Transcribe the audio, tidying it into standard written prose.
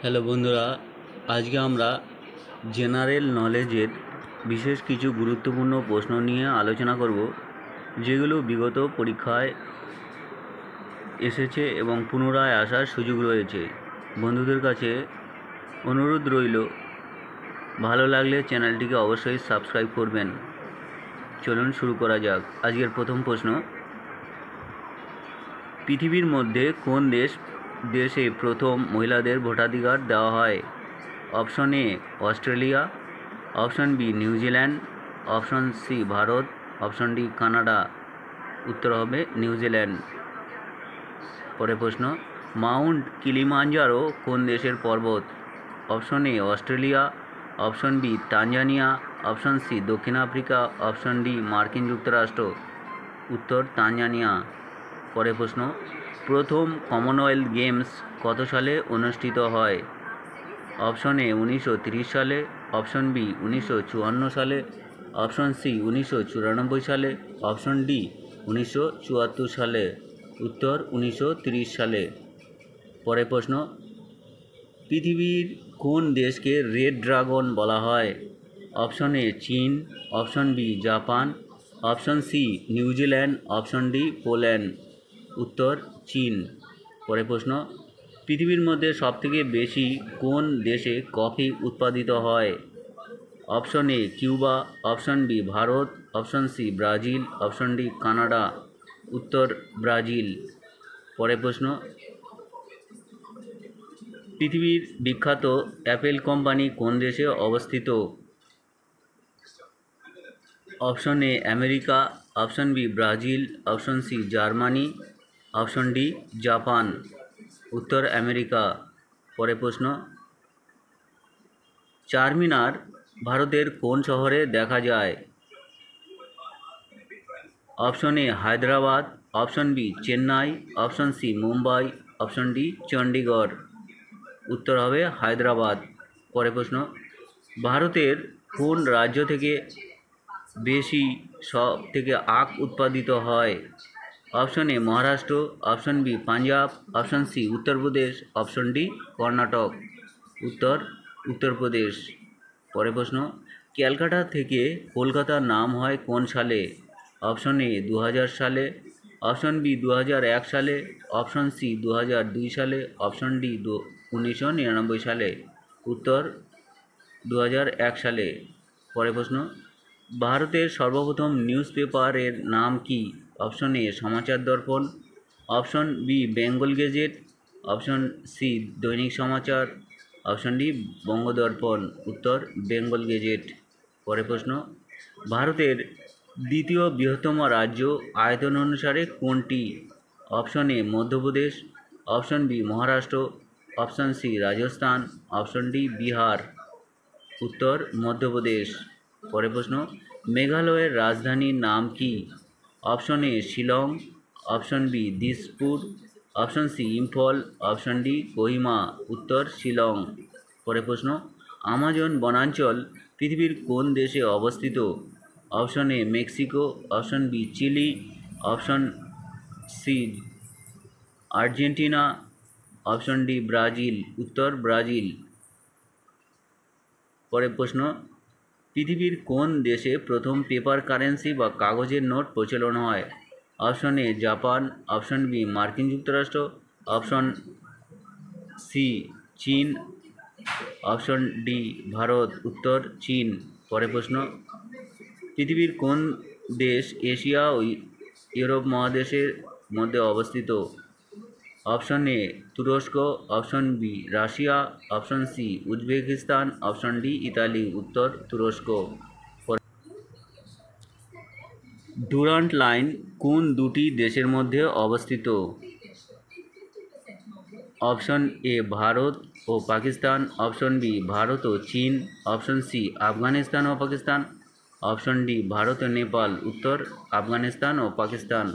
Hello বন্ধুরা, আজকে আমরা জেনারেল নলেজের বিশেষ কিছু গুরুত্বপূর্ণ প্রশ্ন নিয়ে আলোচনা করব, যেগুলো বিগত পরীক্ষায় এসেছে এবং পুনরায় আসার সুযোগ রয়েছে। বন্ধুদের কাছে অনুরোধ রইল, ভালো লাগলে চ্যানেলটিকে অবশ্যই সাবস্ক্রাইব করবেন। চলুন শুরু করা যাক। আজকের প্রথম প্রশ্ন: পৃথিবীর মধ্যে কোন দেশে প্রথম মহিলাদের ভোটাধিকার দেওয়া হয়? Option A Australia, option B New Zealand, option C Bharat, option D Canada. উত্তর হবে নিউজিল্যান্ড। পরের প্রশ্ন: মাউন্ট কিলিমাঞ্জারো কোন দেশের পর্বত? Option A Australia, option B Tanzania, option C দক্ষিণ আফ্রিকা, অপশন ডি মার্কিন যুক্তরাষ্ট্র। উত্তর তানজানিয়া। পরের প্রশ্ন: প্রথম কমনওয়েলথ গেমস কত সালে অনুষ্ঠিত হয়? অপশন এ 1930 সালে, অপশন বি 1954 সালে, অপশন সি 1994 সালে, অপশন ডি 1974 সালে। উত্তর 1930 সালে। পরের প্রশ্ন: পৃথিবীর কোন দেশকে রেড ড্রাগন বলা হয়? অপশন এ চীন, option B Japan, option C New Zealand, option D Poland. উত্তর চীন। পরের প্রশ্ন: পৃথিবীর মধ্যে সবথেকে বেশি কোন দেশে কফি উৎপাদিত হয়? Option A Cuba, option B Bharat, option C Brazil, option D Canada. উত্তর ব্রাজিল। পরের প্রশ্ন: পৃথিবীর বিখ্যাত অ্যাপেল কোম্পানি কোন দেশে অবস্থিত? Option A America, option B Brazil, option C Germany, option D Japan. উত্তর আমেরিকা। পরের প্রশ্ন: চারমিনার ভারতের কোন শহরে দেখা যায়? Option A Hyderabad, option B Chennai, option C Mumbai, option D Chandigarh. উত্তর হবে হায়দ্রাবাদ। পরের প্রশ্ন: ভারতের কোন রাজ্য থেকে বেশি সব থেকে আখ উৎপাদিত হয়? Option A Maharashtra, option B Punjab, option C Uttar Pradesh, option D Karnataka. উত্তর উত্তরপ্রদেশ। পরের প্রশ্ন: ক্যালকাটা থেকে কলকাতার নাম হয় কোন সালে? অপশন এ 2000 সালে, অপশন বি 2001 সালে, অপশন সি 2002 সালে, অপশন ডি 1999 সালে। উত্তর 2001 সালে। পরের প্রশ্ন: ভারতের সর্বপ্রথম নিউজ পেপারের নাম কি? Option A Samachar Darpan, option B Bengal gazette, option C Dainik Samachar, option D বঙ্গদর্পণ। উত্তর বেঙ্গল গেজেট। পরের প্রশ্ন: ভারতের দ্বিতীয় বৃহত্তম রাজ্য আয়তন অনুসারে কোনটি? Option A Madhya Pradesh, option B Maharashtra, option C Rajasthan, option D Bihar. উত্তর মধ্যপ্রদেশ। পরের প্রশ্ন: মেঘালয়ের রাজধানীর নাম কি? Option A Shillong, option B Dispur, option C Imphal, option D Kohima. উত্তর শিলং। পরের প্রশ্ন: আমাজন বনাঞ্চল পৃথিবীর কোন দেশে অবস্থিত? Option A Mexico, option B Chile, option C Argentina, option D Brazil. উত্তর ব্রাজিল। পরের প্রশ্ন: পৃথিবীর কোন দেশে প্রথম পেপার কারেন্সি বা কাগজের নোট প্রচলন হয়? Option A Japan, option B মার্কিন যুক্তরাষ্ট্র, অপশন সি চীন, অপশন ডি ভারত। উত্তর চীন। পরের প্রশ্ন: পৃথিবীর কোন দেশ এশিয়া ও ইউরোপ মহাদেশের মধ্যে অবস্থিত? অপশন এ তুরস্ক, option B Russia, option C Uzbekistan, option D Italy. উত্তর তুরস্ক। ডুরান্ট লাইন কোন দুটি দেশের মধ্যে অবস্থিত? অপশন এ ভারত ও পাকিস্তান, অপশন বি ভারত ও চীন, অপশন সি আফগানিস্তান ও পাকিস্তান, অপশন ডি ভারত ও নেপাল। উত্তর আফগানিস্তান ও পাকিস্তান।